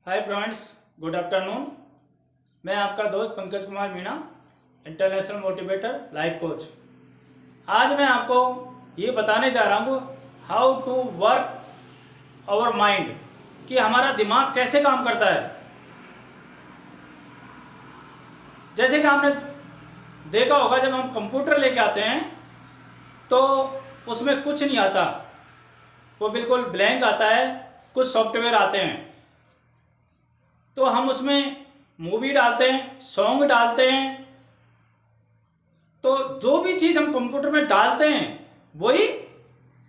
Hi friends, good afternoon. मैं आपका दोस्त Pankaj Kumar Meena, international motivator, life coach. आज मैं आपको ये बताने जा रहा हूँ how to work our mind, कि हमारा दिमाग कैसे काम करता है। जैसे कि आपने देखा होगा, जब हम कंप्यूटर लेके आते हैं तो उसमें कुछ नहीं आता, वो बिल्कुल ब्लैंक आता है। कुछ सॉफ्टवेयर आते हैं तो हम उसमें मूवी डालते हैं, सॉन्ग डालते हैं, तो जो भी चीज़ हम कंप्यूटर में डालते हैं वही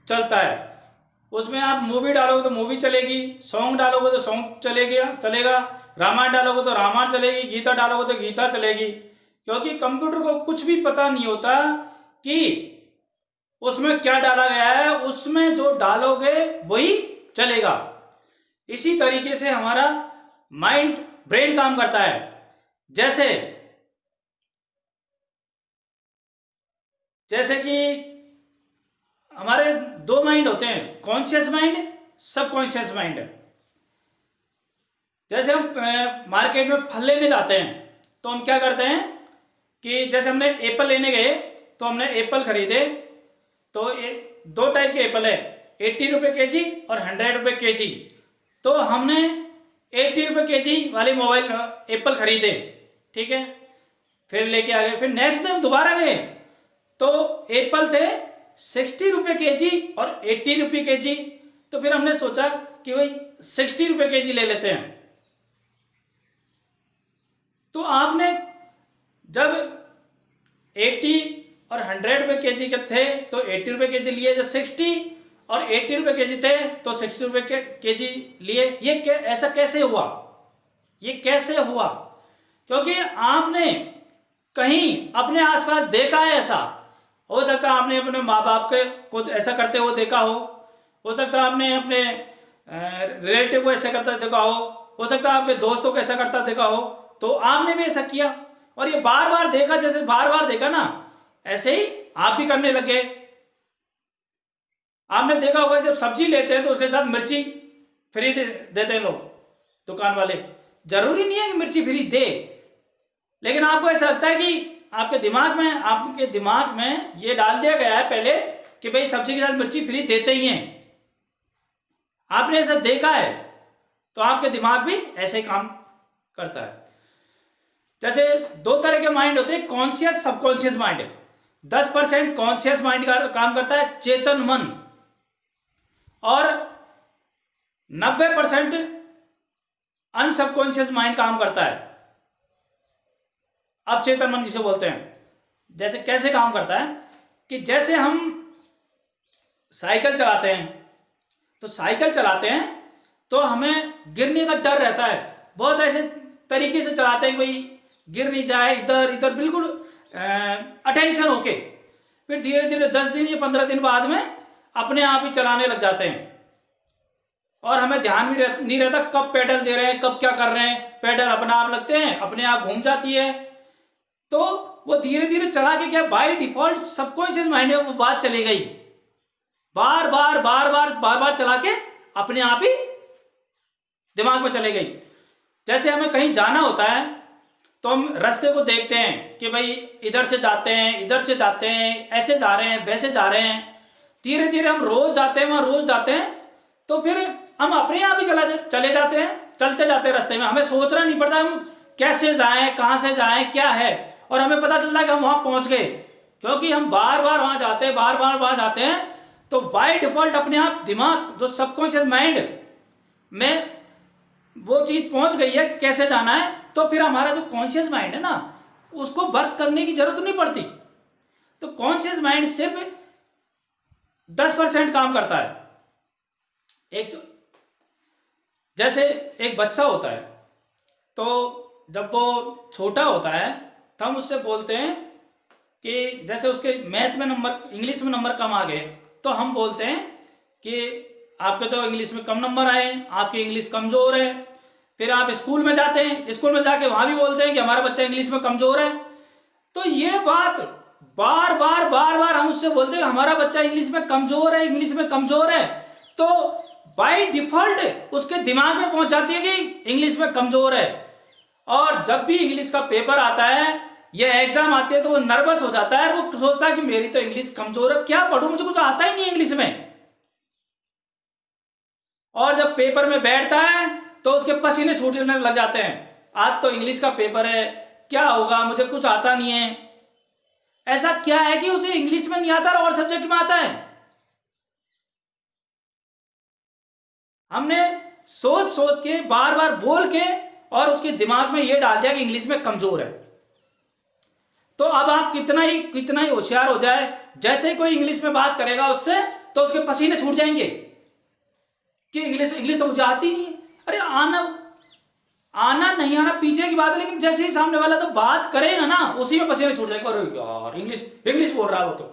चलता है। उसमें आप मूवी डालोगे तो मूवी चलेगी, सॉन्ग डालोगे तो सॉन्ग चलेगा, रामायण डालोगे तो रामायण चलेगी, गीता डालोगे तो गीता चलेगी। क्योंकि कंप्यूटर को कुछ भी पता नहीं होता कि उसमें क्या डाला गया है, उसमें जो डालोगे वही चलेगा। इसी तरीके से हमारा माइंड, ब्रेन काम करता है। जैसे कि हमारे दो माइंड होते हैं, कॉन्शियस माइंड, सबकॉन्शियस माइंड। जैसे हम मार्केट में फल लेने जाते हैं तो हम क्या करते हैं कि जैसे हमने एप्पल लेने गए तो हमने एप्पल खरीदे, तो दो टाइप के एप्पल है, 80 रुपये के जी और 100 रुपये के जी। तो हमने 80 रुपये के जी वाले मोबाइल एप्पल खरीदे, ठीक है। फिर लेके आ गए, फिर नेक्स्ट डे हम दोबारा गए तो एप्पल थे 60 रुपये के जी और 80 रुपये के जी। तो फिर हमने सोचा कि भाई 60 रुपये के जी ले लेते हैं। तो आपने जब 80 और 100 रुपये के जी के थे तो 80 रुपये के जी लिए, जब 60 और 80 रुपये के जी थे तो 60 रुपये के जी लिए। ऐसा कैसे हुआ? ये कैसे हुआ? क्योंकि आपने कहीं अपने आसपास देखा है ऐसा। हो सकता है आपने अपने माँ बाप के को ऐसा करते हुए देखा हो सकता है आपने अपने रिलेटिव को ऐसा करता देखा हो सकता है आपके दोस्तों को ऐसा करता देखा हो, तो आपने भी ऐसा किया और ये बार बार देखा। जैसे बार बार देखा ना, ऐसे ही आप भी करने लगे। आपने देखा होगा जब सब्जी लेते हैं तो उसके साथ मिर्ची फ्री देते हैं लोग, दुकान वाले। जरूरी नहीं है कि मिर्ची फ्री दे, लेकिन आपको ऐसा लगता है कि आपके दिमाग में ये डाल दिया गया है पहले कि भाई सब्जी के साथ मिर्ची फ्री देते ही हैं। आपने ऐसा देखा है तो आपके दिमाग भी ऐसे ही काम करता है। जैसे दो तरह के माइंड होते हैं, conscious, subconscious mind. 10% conscious mind का काम करता है, चेतन मन, और 90% अनसबकॉन्शियस माइंड काम करता है। अब चेतन मन जिसे बोलते हैं, जैसे कैसे काम करता है कि जैसे हम साइकिल चलाते हैं तो हमें गिरने का डर रहता है। बहुत ऐसे तरीके से चलाते हैं कि भाई गिर नहीं जाए, इधर इधर बिल्कुल अटेंशन होके। फिर धीरे धीरे 10 दिन या 15 दिन बाद में अपने आप ही चलाने लग जाते हैं और हमें ध्यान भी नहीं रहता कब पेडल दे रहे हैं, कब क्या कर रहे हैं। पेडल अपने आप लगते हैं, अपने आप घूम जाती है। तो वो धीरे धीरे चला के क्या, बाय डिफॉल्ट सबकॉन्शियस माइंड में वो बात चली गई। बार बार चला के अपने आप ही दिमाग में चले गई। जैसे हमें कहीं जाना होता है तो हम रास्ते को देखते हैं कि भाई इधर से जाते हैं, ऐसे जा रहे हैं, वैसे जा रहे हैं। धीरे धीरे हम रोज जाते हैं तो फिर हम अपने आप ही चले जाते हैं, चलते जाते हैं रास्ते में। हमें सोचना नहीं पड़ता हम कैसे जाएं, कहाँ से जाएं, क्या है, और हमें पता चलता है कि हम वहां पहुंच गए। क्योंकि हम बार बार वहां जाते हैं तो बाय डिफॉल्ट अपने आप दिमाग, जो सबकॉन्शियस माइंड में वो चीज पहुंच गई है कैसे जाना है। तो फिर हमारा जो कॉन्शियस माइंड है ना, उसको वर्क करने की जरूरत नहीं पड़ती। तो कॉन्शियस माइंड सिर्फ 10% काम करता है। एक तो जैसे एक बच्चा होता है, तो जब वो छोटा होता है तो हम उससे बोलते हैं कि जैसे उसके मैथ में नंबर, इंग्लिश में नंबर कम आ गए, तो हम बोलते हैं कि आपके तो इंग्लिश में कम नंबर आए, आपकी इंग्लिश कमजोर है। फिर आप स्कूल में जाते हैं, स्कूल में जाके वहां भी बोलते हैं कि हमारा बच्चा इंग्लिश में कमजोर है। तो ये बात बार बार हम उससे बोलते हैं हमारा बच्चा इंग्लिश में कमजोर है। तो बाय डिफॉल्ट उसके दिमाग में पहुंच जाती है कि इंग्लिश में कमजोर है। और जब भी इंग्लिश का पेपर आता है या एग्जाम आती है तो वो नर्वस हो जाता है, वो सोचता है कि मेरी तो इंग्लिश कमजोर है, क्या पढ़ूं, मुझे कुछ आता ही नहीं इंग्लिश में। और जब पेपर में बैठता है तो उसके पसीने छूटने लग जाते हैं, आज तो इंग्लिश का पेपर है, क्या होगा, मुझे कुछ आता नहीं है। ऐसा क्या है कि उसे इंग्लिश में नहीं आता और सब्जेक्ट में आता है? हमने सोच सोच के बार बार बोल के और उसके दिमाग में यह डाल दिया कि इंग्लिश में कमजोर है। तो अब आप कितना ही होशियार हो जाए, जैसे ही कोई इंग्लिश में बात करेगा उससे तो उसके पसीने छूट जाएंगे कि इंग्लिश तो मुझे आती नहीं है। अरे आना नहीं आना पीछे की बात है, लेकिन जैसे ही सामने वाला तो बात करेगा ना उसी में पसीने छूट जाएंगे। अरे यार इंग्लिश बोल रहा है वो तो।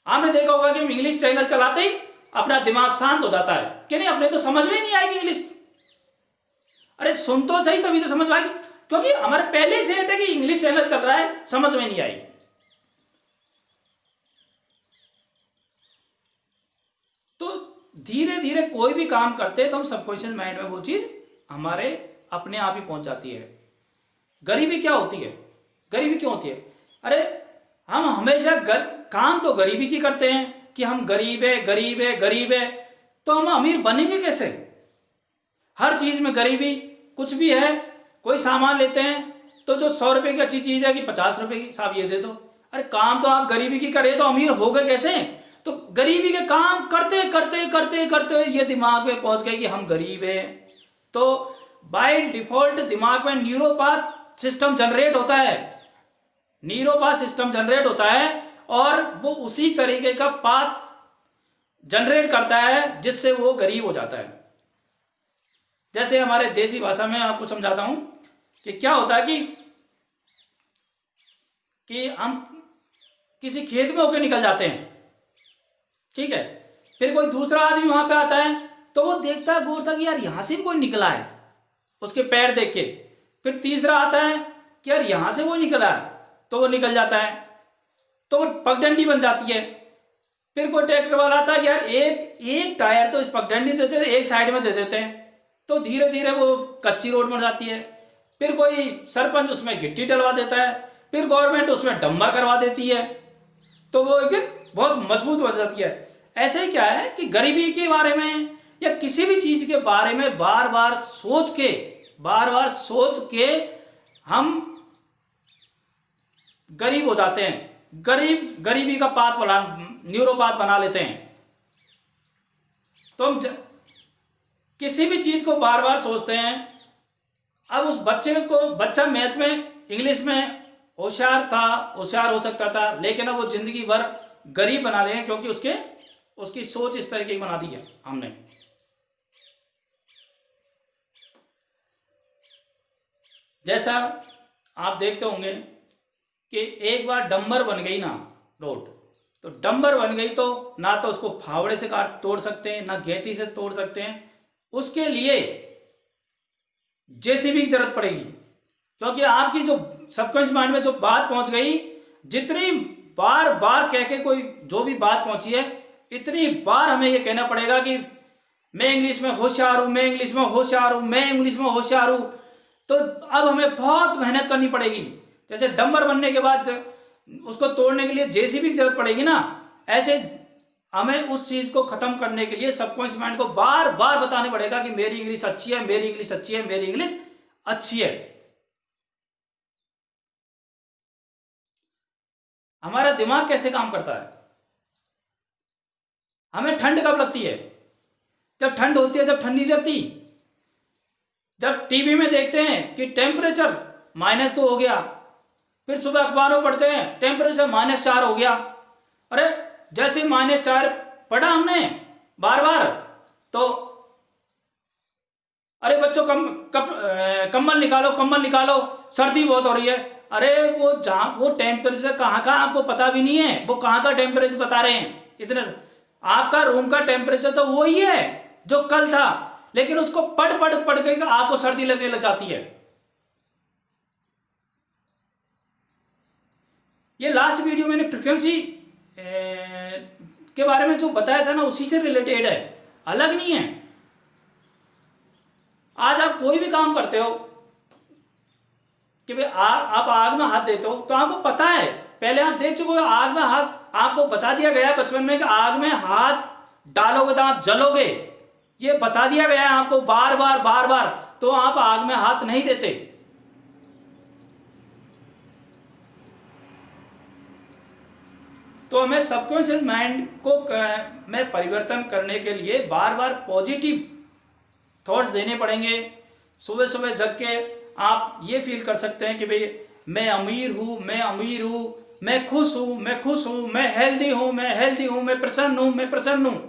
आपने देखा होगा कि हम इंग्लिश चैनल चलाते ही अपना दिमाग शांत हो जाता है कि नहीं, अपने तो समझ में नहीं आएगी इंग्लिश। अरे सुन तो सही, तभी तो समझ में आएगी, क्योंकि हमारे पहले से है कि इंग्लिश चैनल चल रहा है, समझ में नहीं आएगी। तो धीरे धीरे कोई भी काम करते हैं तो हम सबकॉन्शियस माइंड में वो चीज हमारे अपने आप ही पहुंच जाती है। गरीबी क्या होती है, गरीबी क्यों होती है? अरे हम हमेशा काम तो गरीबी की करते हैं कि हम गरीब है गरीब है गरीब है, तो हम अमीर बनेंगे कैसे? हर चीज में गरीबी, कुछ भी है, कोई सामान लेते हैं तो जो 100 रुपए की अच्छी चीज है कि 50 रुपए की, साहब ये दे दो। अरे काम तो आप गरीबी की करे तो अमीर हो गए कैसे? तो गरीबी के काम करते करते करते करते ये दिमाग में पहुंच गए कि हम गरीब हैं, तो बाय डिफॉल्ट दिमाग में न्यूरोपाथ सिस्टम जनरेट होता है, न्यूरोपाथ सिस्टम जनरेट होता है और वो उसी तरीके का पाथ जनरेट करता है जिससे वो गरीब हो जाता है। जैसे हमारे देसी भाषा में आपको समझाता हूं कि क्या होता है कि हम किसी खेत में होकर निकल जाते हैं, ठीक है, फिर कोई दूसरा आदमी वहां पे आता है तो वो देखता है गौर था कि यार यहां से भी कोई निकला है, उसके पैर देख के। फिर तीसरा आता है कि यार यहां से वो निकला है, तो वो निकल जाता है, तो वो पगडंडी बन जाती है। फिर कोई ट्रैक्टर वाला आता है कि यार एक टायर तो इस पगडंडी देते हैं, एक साइड में दे देते हैं, तो धीरे धीरे वो कच्ची रोड बन जाती है। फिर कोई सरपंच उसमें गिट्टी डलवा देता है, फिर गवर्नमेंट उसमें डंबर करवा देती है, तो वो एक बहुत मजबूत बन जाती है। ऐसे ही क्या है कि गरीबी के बारे में या किसी भी चीज के बारे में बार बार सोच के हम गरीब हो जाते हैं, गरीबी का न्यूरोपाथ बना लेते हैं। तो हम किसी भी चीज को बार बार सोचते हैं। अब उस बच्चा मैथ में इंग्लिश में होशियार हो सकता था, लेकिन अब वो जिंदगी भर गरीब बना ले क्योंकि उसकी सोच इस तरीके की बना दी है हमने। जैसा आप देखते होंगे कि एक बार डंबर बन गई ना रोड, तो डंबर बन गई तो ना तो उसको फावड़े से काट तोड़ सकते हैं, ना गैती से तोड़ सकते हैं, उसके लिए जेसीबी की जरूरत पड़ेगी। क्योंकि आपकी जो सबकॉन्शियस माइंड में जो बात पहुंच गई, जितनी बार बार कह के कोई जो भी बात पहुंची है, इतनी बार हमें ये कहना पड़ेगा कि मैं इंग्लिश में होशियार हूं, मैं इंग्लिश में होशियार हूं, मैं इंग्लिश में होशियार हूं। तो अब हमें बहुत मेहनत करनी पड़ेगी। जैसे डंबर बनने के बाद उसको तोड़ने के लिए जेसीबी की जरूरत पड़ेगी ना, ऐसे हमें उस चीज को खत्म करने के लिए सबकॉन्शियस माइंड को बार बार बताने पड़ेगा कि मेरी इंग्लिश अच्छी है, मेरी इंग्लिश अच्छी है, मेरी इंग्लिश अच्छी है। हमारा दिमाग कैसे काम करता है? हमें ठंड कब लगती है? जब ठंड होती है, जब ठंड नहीं लगती। जब टीवी में देखते हैं कि टेम्परेचर -2 हो गया, फिर सुबह अखबारों पढ़ते हैं टेम्परेचर -4 हो गया। अरे जैसे -4 पढ़ा हमने बार बार, तो अरे बच्चों कम्बल निकालो, सर्दी बहुत हो रही है। अरे वो टेम्परेचर कहाँ का आपको पता भी नहीं है, वो कहाँ का टेम्परेचर बता रहे हैं। इतने आपका रूम का टेम्परेचर तो वही है जो कल था, लेकिन उसको पढ़ के आपको सर्दी लगने लग जाती है। ये लास्ट वीडियो मैंने फ्रीक्वेंसी के बारे में जो बताया था ना, उसी से रिलेटेड है। अलग नहीं है। आज आप कोई भी काम करते हो कि भाई आप आग में हाथ देते हो, तो आपको पता है, पहले आप देख चुके हो आग में हाथ, आपको बता दिया गया है बचपन में कि आग में हाथ डालोगे तो आप जलोगे, ये बता दिया गया है आपको बार बार बार बार, तो आप आग में हाथ नहीं देते। तो हमें सबकॉन्शियस माइंड को में परिवर्तन करने के लिए बार बार पॉजिटिव थॉट्स देने पड़ेंगे। सुबह सुबह जग के आप ये फील कर सकते हैं कि भाई मैं अमीर हूँ, मैं अमीर हूँ, मैं खुश हूँ, मैं खुश हूँ, मैं हेल्दी हूँ, मैं हेल्दी हूँ, मैं प्रसन्न हूँ, मैं प्रसन्न हूँ।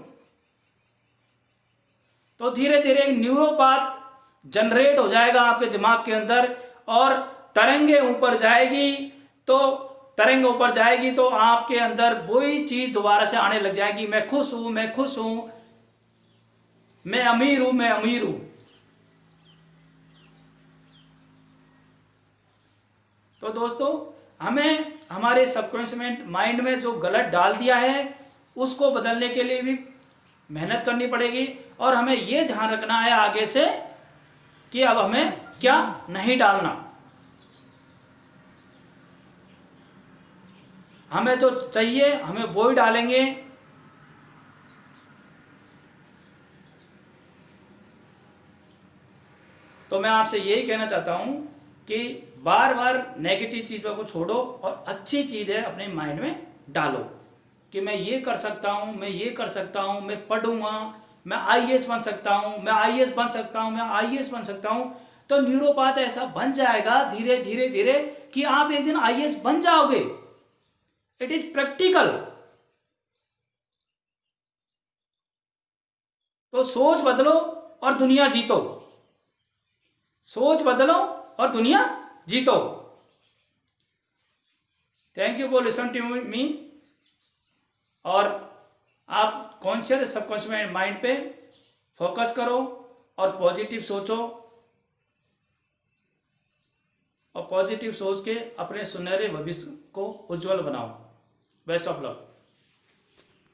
तो धीरे धीरे एक न्यूरोपाथ जनरेट हो जाएगा आपके दिमाग के अंदर, और तरंगे ऊपर जाएगी, तो तरंग ऊपर जाएगी तो आपके अंदर वही चीज दोबारा से आने लग जाएगी, मैं खुश हूं, मैं खुश हूं, मैं अमीर हूं, मैं अमीर हूं। तो दोस्तों, हमें हमारे सबकॉन्शियस माइंड में जो गलत डाल दिया है उसको बदलने के लिए भी मेहनत करनी पड़ेगी, और हमें ये ध्यान रखना है आगे से कि अब हमें क्या नहीं डालना। हमें जो चाहिए हमें वो ही डालेंगे। तो मैं आपसे यही कहना चाहता हूं कि बार बार नेगेटिव चीज़ों को छोड़ो और अच्छी चीज़ें अपने माइंड में डालो कि मैं ये कर सकता हूं, मैं ये कर सकता हूं, मैं पढ़ूंगा, मैं आईएएस बन सकता हूं, मैं आईएएस बन सकता हूं, मैं आईएएस बन सकता हूं। तो न्यूरोपाथ ऐसा बन जाएगा धीरे धीरे धीरे कि आप एक दिन आईएएस बन जाओगे। It is practical. तो सोच बदलो और दुनिया जीतो, सोच बदलो और दुनिया जीतो। Thank you for listen to me. और आप कॉन्शियस सबकॉन्शियस माइंड पे फोकस करो और पॉजिटिव सोचो, और पॉजिटिव सोच के अपने सुनहरे भविष्य को उज्जवल बनाओ। Best of luck.